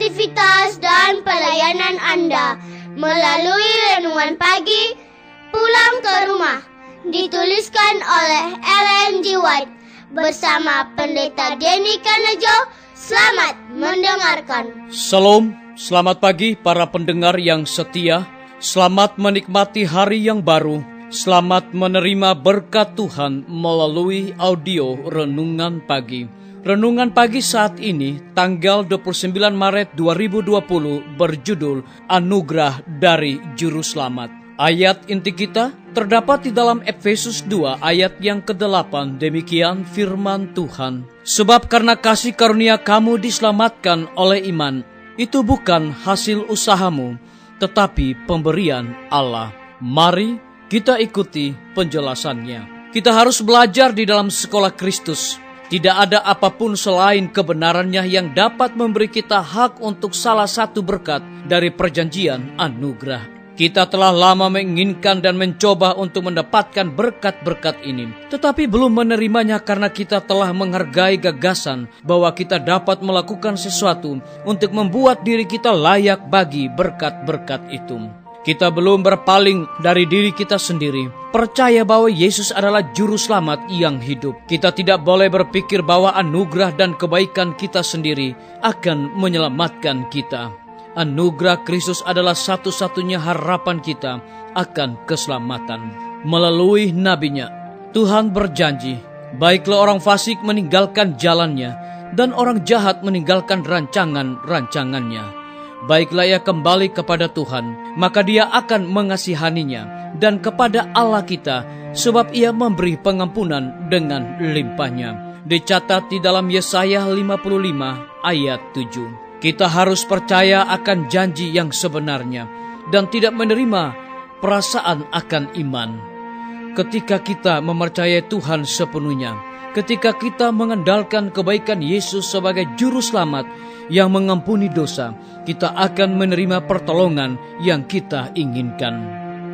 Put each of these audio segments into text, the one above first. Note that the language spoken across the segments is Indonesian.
aktivitas dan pelayanan Anda melalui renungan pagi Pulang ke Rumah, dituliskan oleh Ellen G. White bersama Pendeta Denny Kanejo. Selamat mendengarkan. Salam, selamat pagi para pendengar yang setia. Selamat menikmati hari yang baru. Selamat menerima berkat Tuhan melalui audio Renungan Pagi. Renungan Pagi saat ini, tanggal 29 Maret 2020, berjudul Anugerah dari Juru Selamat. Ayat inti kita terdapat di dalam Efesus 2 ayat yang ke-8. Demikian firman Tuhan. Sebab karena kasih karunia kamu diselamatkan oleh iman, itu bukan hasil usahamu, tetapi pemberian Allah. Mari kita ikuti penjelasannya. Kita harus belajar di dalam sekolah Kristus. Tidak ada apapun selain kebenarannya yang dapat memberi kita hak untuk salah satu berkat dari perjanjian anugerah. Kita telah lama menginginkan dan mencoba untuk mendapatkan berkat-berkat ini, tetapi belum menerimanya karena kita telah menghargai gagasan bahwa kita dapat melakukan sesuatu untuk membuat diri kita layak bagi berkat-berkat itu. Kita belum berpaling dari diri kita sendiri, percaya bahwa Yesus adalah juru selamat yang hidup. Kita tidak boleh berpikir bahwa anugerah dan kebaikan kita sendiri akan menyelamatkan kita. Anugerah Kristus adalah satu-satunya harapan kita akan keselamatan. Melalui nabinya, Tuhan berjanji, baiklah orang fasik meninggalkan jalannya, dan orang jahat meninggalkan rancangan-rancangannya. Baiklah ia kembali kepada Tuhan, maka dia akan mengasihaninya, dan kepada Allah kita, sebab ia memberi pengampunan dengan limpahnya. Dicatat di dalam Yesaya 55 ayat 7. Kita harus percaya akan janji yang sebenarnya dan tidak menerima perasaan akan iman. Ketika kita mempercayai Tuhan sepenuhnya, ketika kita mengandalkan kebaikan Yesus sebagai juru selamat yang mengampuni dosa, kita akan menerima pertolongan yang kita inginkan.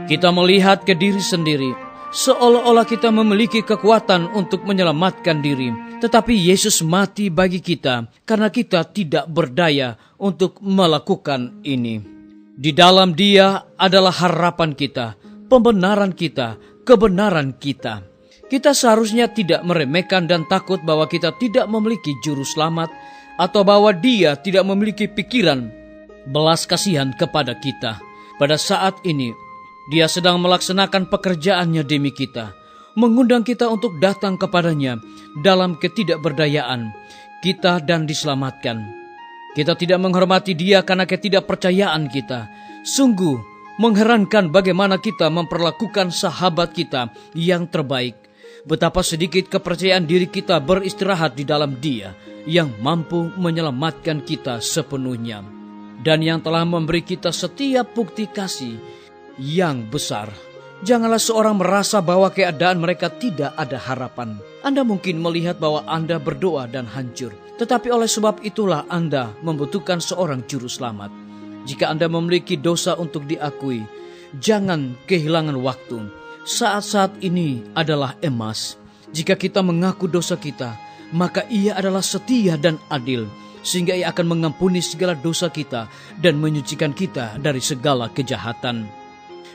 Kita melihat ke diri sendiri, seolah-olah kita memiliki kekuatan untuk menyelamatkan diri. Tetapi Yesus mati bagi kita karena kita tidak berdaya untuk melakukan ini. Di dalam Dia adalah harapan kita, pembenaran kita, kebenaran kita. Kita seharusnya tidak meremehkan dan takut bahwa kita tidak memiliki juru selamat atau bahwa Dia tidak memiliki pikiran belas kasihan kepada kita. Pada saat ini, Dia sedang melaksanakan pekerjaannya demi kita, mengundang kita untuk datang kepadanya dalam ketidakberdayaan kita dan diselamatkan. Kita tidak menghormati Dia karena ketidakpercayaan kita. Sungguh mengherankan bagaimana kita memperlakukan sahabat kita yang terbaik. Betapa sedikit kepercayaan diri kita beristirahat di dalam Dia yang mampu menyelamatkan kita sepenuhnya, dan yang telah memberi kita setiap bukti kasih yang besar. Janganlah seorang merasa bahwa keadaan mereka tidak ada harapan. Anda mungkin melihat bahwa Anda berdoa dan hancur, tetapi oleh sebab itulah Anda membutuhkan seorang juru selamat. Jika Anda memiliki dosa untuk diakui, jangan kehilangan waktu. Saat-saat ini adalah emas. Jika kita mengaku dosa kita, maka Ia adalah setia dan adil, sehingga Ia akan mengampuni segala dosa kita dan menyucikan kita dari segala kejahatan.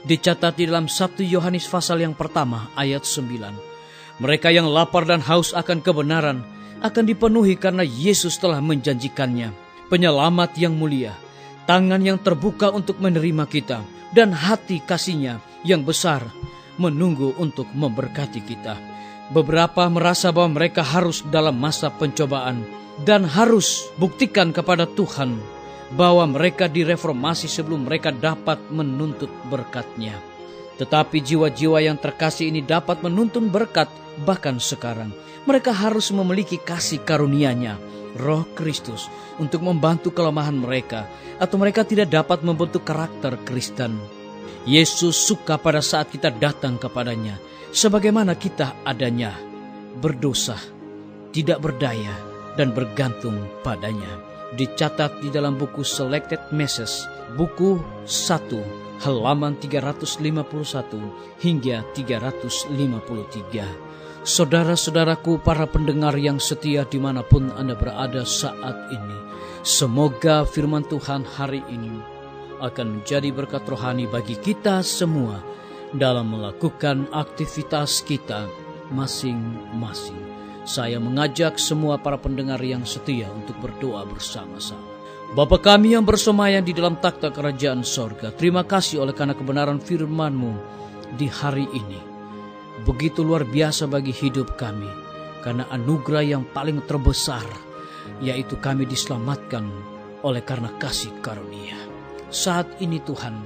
Dicatat di dalam 1 Yohanes pasal yang pertama ayat 9. Mereka yang lapar dan haus akan kebenaran akan dipenuhi karena Yesus telah menjanjikannya. Penyelamat yang mulia, tangan yang terbuka untuk menerima kita, dan hati kasih-Nya yang besar menunggu untuk memberkati kita. Beberapa merasa bahwa mereka harus dalam masa pencobaan dan harus buktikan kepada Tuhan bahwa mereka direformasi sebelum mereka dapat menuntut berkat-Nya. Tetapi jiwa-jiwa yang terkasih ini dapat menuntun berkat bahkan sekarang. Mereka harus memiliki kasih karunia-Nya, Roh Kristus, untuk membantu kelemahan mereka, atau mereka tidak dapat membentuk karakter Kristen. Yesus suka pada saat kita datang kepadanya, sebagaimana kita adanya, berdosa, tidak berdaya, dan bergantung padanya. Dicatat di dalam buku Selected Messages, buku 1, halaman 351 hingga 353. Saudara-saudaraku, para pendengar yang setia dimanapun Anda berada saat ini, semoga firman Tuhan hari ini akan menjadi berkat rohani bagi kita semua dalam melakukan aktivitas kita masing-masing. Saya mengajak semua para pendengar yang setia untuk berdoa bersama-sama. Bapa kami yang bersemayam di dalam takhta kerajaan sorga, terima kasih oleh karena kebenaran firman-Mu di hari ini. Begitu luar biasa bagi hidup kami, karena anugerah yang paling terbesar, yaitu kami diselamatkan oleh karena kasih karunia. Saat ini Tuhan,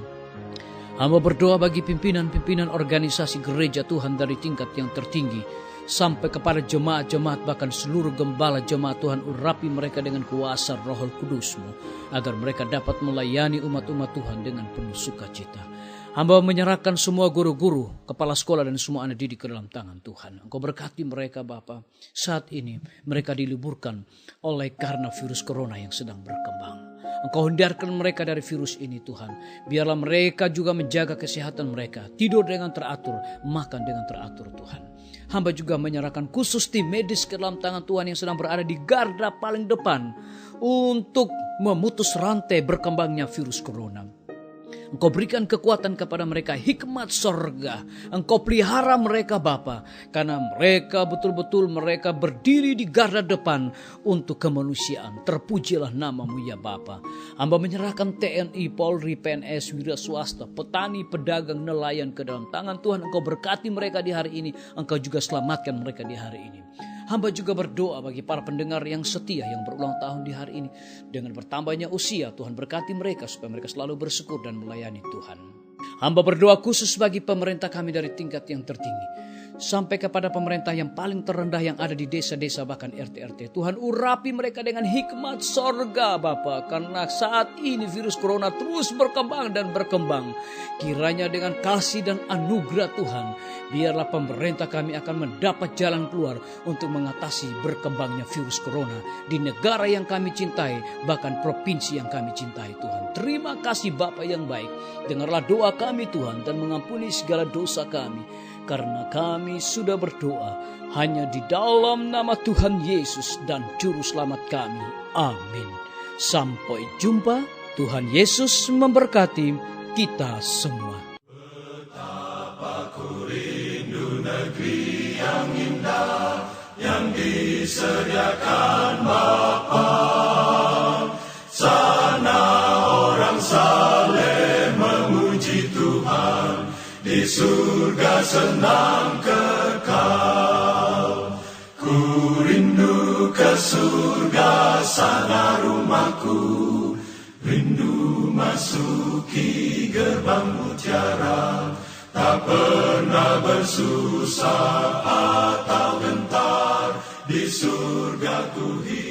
hamba berdoa bagi pimpinan-pimpinan organisasi gereja Tuhan dari tingkat yang tertinggi, sampai kepada jemaat-jemaat, bahkan seluruh gembala jemaat Tuhan, urapi mereka dengan kuasa Roh Kudus-Mu, agar mereka dapat melayani umat-umat Tuhan dengan penuh sukacita. Hamba menyerahkan semua guru-guru, kepala sekolah dan semua anak didik ke dalam tangan Tuhan. Engkau berkati mereka Bapa. Saat ini mereka diliburkan oleh karena virus corona yang sedang berkembang. Engkau hindarkan mereka dari virus ini Tuhan. Biarlah mereka juga menjaga kesehatan mereka. Tidur dengan teratur, makan dengan teratur Tuhan. Hamba juga menyerahkan khusus tim medis ke dalam tangan Tuhan yang sedang berada di garda paling depan untuk memutus rantai berkembangnya virus corona. Engkau berikan kekuatan kepada mereka, hikmat sorga. Engkau pelihara mereka Bapa, karena mereka betul-betul mereka berdiri di garda depan untuk kemanusiaan. Terpujilah nama-Mu ya Bapa. Hamba menyerahkan TNI, Polri, PNS, wira swasta, petani, pedagang, nelayan ke dalam tangan Tuhan. Engkau berkati mereka di hari ini. Engkau juga selamatkan mereka di hari ini. Hamba juga berdoa bagi para pendengar yang setia yang berulang tahun di hari ini. Dengan bertambahnya usia, Tuhan berkati mereka supaya mereka selalu bersyukur dan melayani Tuhan. Hamba berdoa khusus bagi pemerintah kami dari tingkat yang tertinggi, sampai kepada pemerintah yang paling terendah yang ada di desa-desa bahkan RT-RT. Tuhan urapi mereka dengan hikmat sorga Bapa, karena saat ini virus corona terus berkembang dan berkembang. Kiranya dengan kasih dan anugerah Tuhan, biarlah pemerintah kami akan mendapat jalan keluar untuk mengatasi berkembangnya virus corona di negara yang kami cintai, bahkan provinsi yang kami cintai Tuhan. Terima kasih Bapa yang baik. Dengarlah doa kami Tuhan dan mengampuni segala dosa kami, karena kami sudah berdoa hanya di dalam nama Tuhan Yesus dan Juru Selamat kami. Amin. Sampai jumpa. Tuhan Yesus memberkati kita semua. Betapa ku rindu negeri yang indah yang disediakan Bapa. Sana orang saleh memuji Tuhan, di surga senang kekal. Ku rindu ke surga, sana rumahku. Rindu masuki gerbang mutiara, tak pernah bersusah atau gentar. Di surga ku hidup.